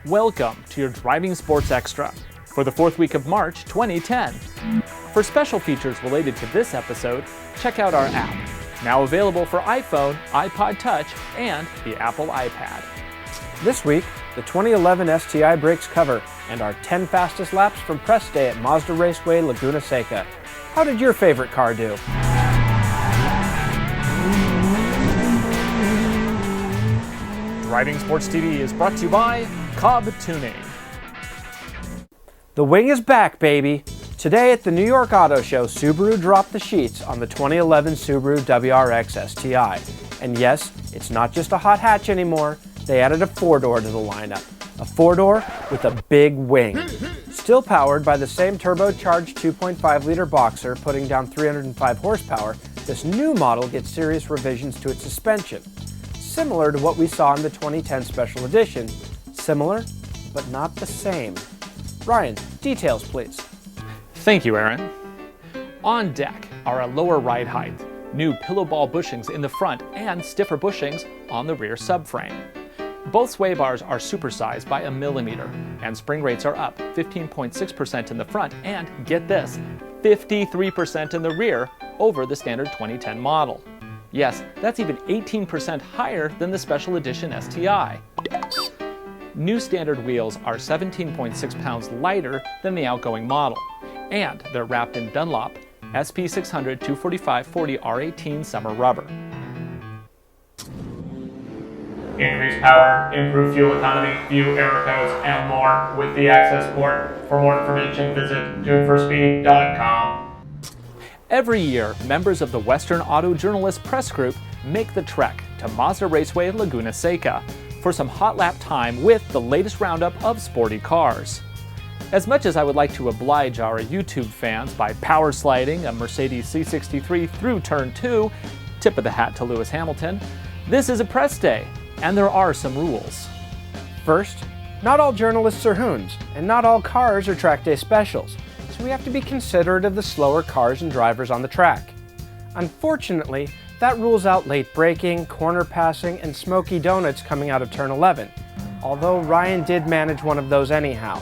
Welcome to your Driving Sports Extra for the fourth week of March 2010. For special features related to this episode, check out our app, now available for iPhone, iPod Touch, and the Apple iPad. This week, the 2011 STI breaks cover and our 10 fastest laps from press day at Mazda Raceway Laguna Seca. How did your favorite car do? Driving Sports TV is brought to you by Cobb Tuning. The wing is back, baby! Today at the New York Auto Show, Subaru dropped the sheets on the 2011 Subaru WRX STI. And yes, it's not just a hot hatch anymore, they added a four-door to the lineup. A four-door with a big wing. Still powered by the same turbocharged 2.5-liter boxer, putting down 305 horsepower, this new model gets serious revisions to its suspension. Similar to what we saw in the 2010 Special Edition. Similar, but not the same. Ryan, details please. Thank you, Aaron. On deck are a lower ride height, new pillow ball bushings in the front, and stiffer bushings on the rear subframe. Both sway bars are supersized by a millimeter, and spring rates are up 15.6% in the front and, get this, 53% in the rear over the standard 2010 model. Yes, that's even 18% higher than the Special Edition STI. New standard wheels are 17.6 pounds lighter than the outgoing model, and they're wrapped in Dunlop SP600 245/40 R18 summer rubber. Increased power, improved fuel economy, few error codes, and more with the access port. For more information, visit tuneforspeed.com. Every year, members of the Western Auto Journalist Press Group make the trek to Mazda Raceway Laguna Seca for some hot lap time with the latest roundup of sporty cars. As much as I would like to oblige our YouTube fans by power sliding a Mercedes C63 through turn 2, tip of the hat to Lewis Hamilton, this is a press day, and there are some rules. First, not all journalists are hoons, and not all cars are track day specials. So we have to be considerate of the slower cars and drivers on the track. Unfortunately, that rules out late braking, corner passing, and smoky donuts coming out of turn 11, although Ryan did manage one of those anyhow.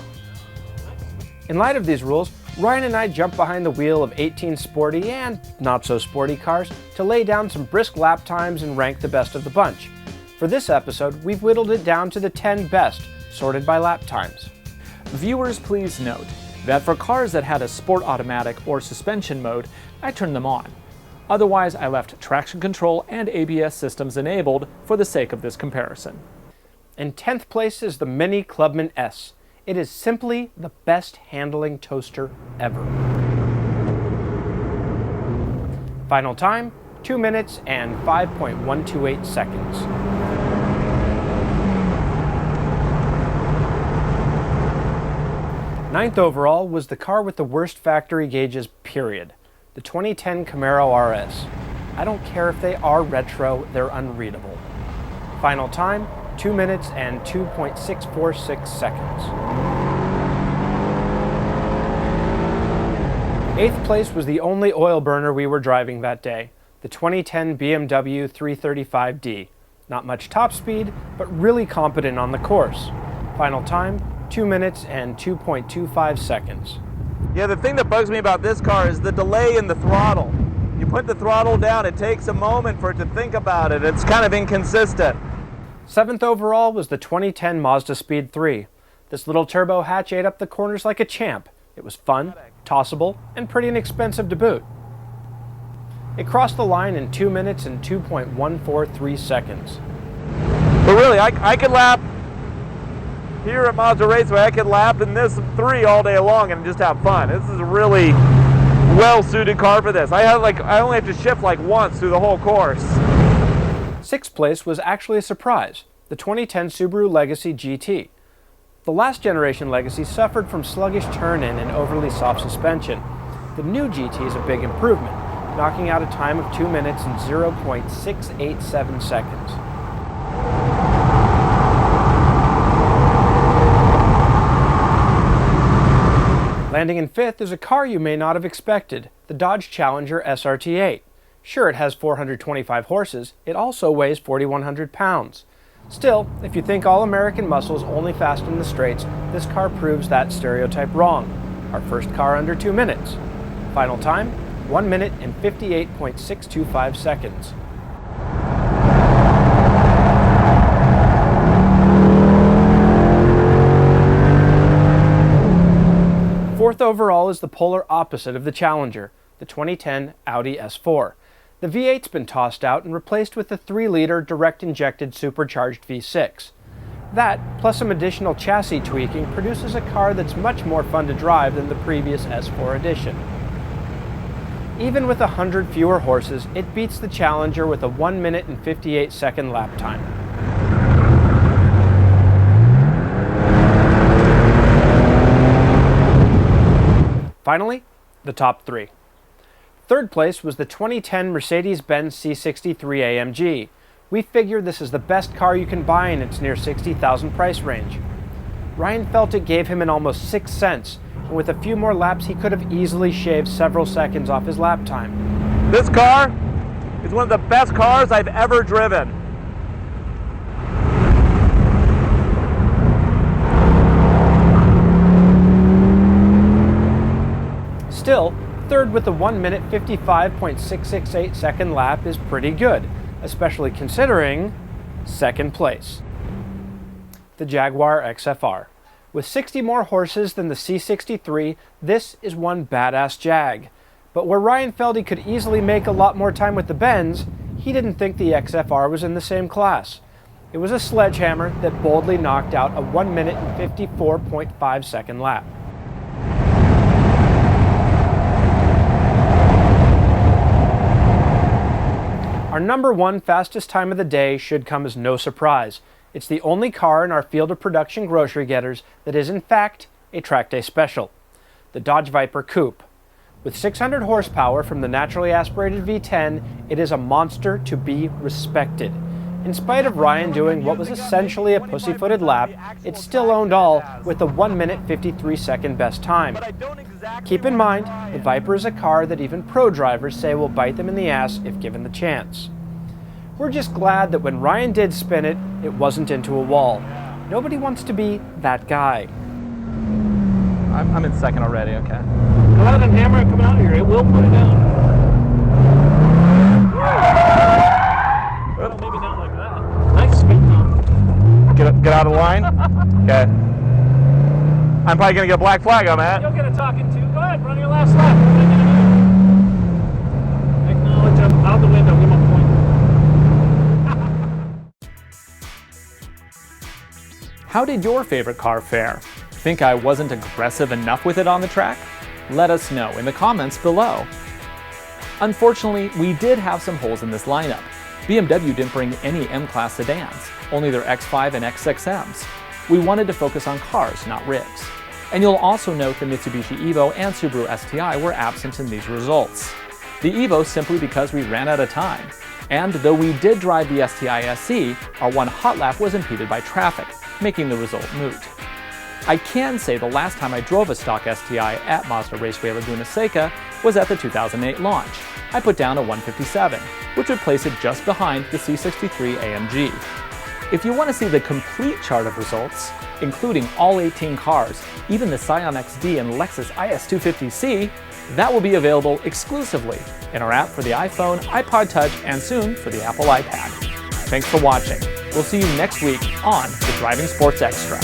In light of these rules, Ryan and I jumped behind the wheel of 18 sporty and not so sporty cars to lay down some brisk lap times and rank the best of the bunch. For this episode, we've whittled it down to the 10 best, sorted by lap times. Viewers, please note that for cars that had a sport automatic or suspension mode, I turned them on. Otherwise, I left traction control and ABS systems enabled for the sake of this comparison. In 10th place is the Mini Clubman S. It is simply the best handling toaster ever. Final time, 2 minutes and 5.128 seconds. Ninth overall was the car with the worst factory gauges, period. The 2010 Comparo RS. I don't care if they are retro, they're unreadable. Final time, 2 minutes and 2.646 seconds. 8th place was the only oil burner we were driving that day, the 2010 BMW 335D. Not much top speed, but really competent on the course. Final time, 2 minutes and 2.25 seconds. Yeah, the thing that bugs me about this car is the delay in the throttle. You put the throttle down, it takes a moment for it to think about it. It's kind of inconsistent. 7th overall was the 2010 Mazda Speed 3. This little turbo hatch ate up the corners like a champ. It was fun, tossable, and pretty inexpensive to boot. It crossed the line in 2 minutes and 2.143 seconds. But really, I could lap here at Mazda Raceway, I could lap in this 3 all day long and just have fun. This is a really well-suited car for this. I only have to shift like once through the whole course. 6th place was actually a surprise, the 2010 Subaru Legacy GT. The last generation Legacy suffered from sluggish turn-in and overly soft suspension. The new GT is a big improvement, knocking out a time of 2 minutes and 0.687 seconds. Landing in 5th is a car you may not have expected, the Dodge Challenger SRT8. Sure, it has 425 horses, it also weighs 4,100 pounds. Still, if you think all American muscles only fasten the straights, this car proves that stereotype wrong. Our first car under 2 minutes. Final time, 1 minute and 58.625 seconds. Fourth overall is the polar opposite of the Challenger, the 2010 Audi S4. The V8's been tossed out and replaced with the 3-liter direct-injected supercharged V6. That, plus some additional chassis tweaking, produces a car that's much more fun to drive than the previous S4 edition. Even with 100 fewer horses, it beats the Challenger with a 1 minute and 58 second lap time. Finally, the top three. Third place was the 2010 Mercedes-Benz C63 AMG. We figure this is the best car you can buy in its near $60,000 price range. Ryan felt it gave him an almost 6 cents, and with a few more laps he could have easily shaved several seconds off his lap time. This car is one of the best cars I've ever driven. Still, third with the 1 minute 55.668 second lap is pretty good, especially considering second place. The Jaguar XFR. With 60 more horses than the C63, this is one badass Jag. But where Ryan felt he could easily make a lot more time with the Benz, he didn't think the XFR was in the same class. It was a sledgehammer that boldly knocked out a 1 minute and 54.5 second lap. Our number one fastest time of the day should come as no surprise. It's the only car in our field of production grocery getters that is in fact a track day special. The Dodge Viper Coupe. With 600 horsepower from the naturally aspirated V10, it is a monster to be respected. In spite of Ryan doing what was essentially a pussyfooted lap, it still owned all with the 1 minute 53 second best time. Keep in mind, the Viper is a car that even pro drivers say will bite them in the ass if given the chance. We're just glad that when Ryan did spin it, it wasn't into a wall. Nobody wants to be that guy. I'm in second already, okay. Rather than hammer it coming out here, it will put it down. Well, maybe not like that. Nice spin though. Get out of the line? Okay. I'm probably going to get a black flag on that. You'll get a talking to. Go ahead, run your last lap. Acknowledge I'm out the window, give him a point. How did your favorite car fare? Think I wasn't aggressive enough with it on the track? Let us know in the comments below. Unfortunately, we did have some holes in this lineup. BMW didn't bring any M-Class sedans, only their X5 and X6Ms. We wanted to focus on cars, not rigs. And you'll also note the Mitsubishi Evo and Subaru STI were absent in these results. The Evo simply because we ran out of time. And though we did drive the STI SE, our one hot lap was impeded by traffic, making the result moot. I can say the last time I drove a stock STI at Mazda Raceway Laguna Seca was at the 2008 launch. I put down a 157, which would place it just behind the C63 AMG. If you want to see the complete chart of results, including all 18 cars, even the Scion XD and Lexus IS250C, that will be available exclusively in our app for the iPhone, iPod Touch, and soon for the Apple iPad. Thanks for watching. We'll see you next week on the Driving Sports Extra.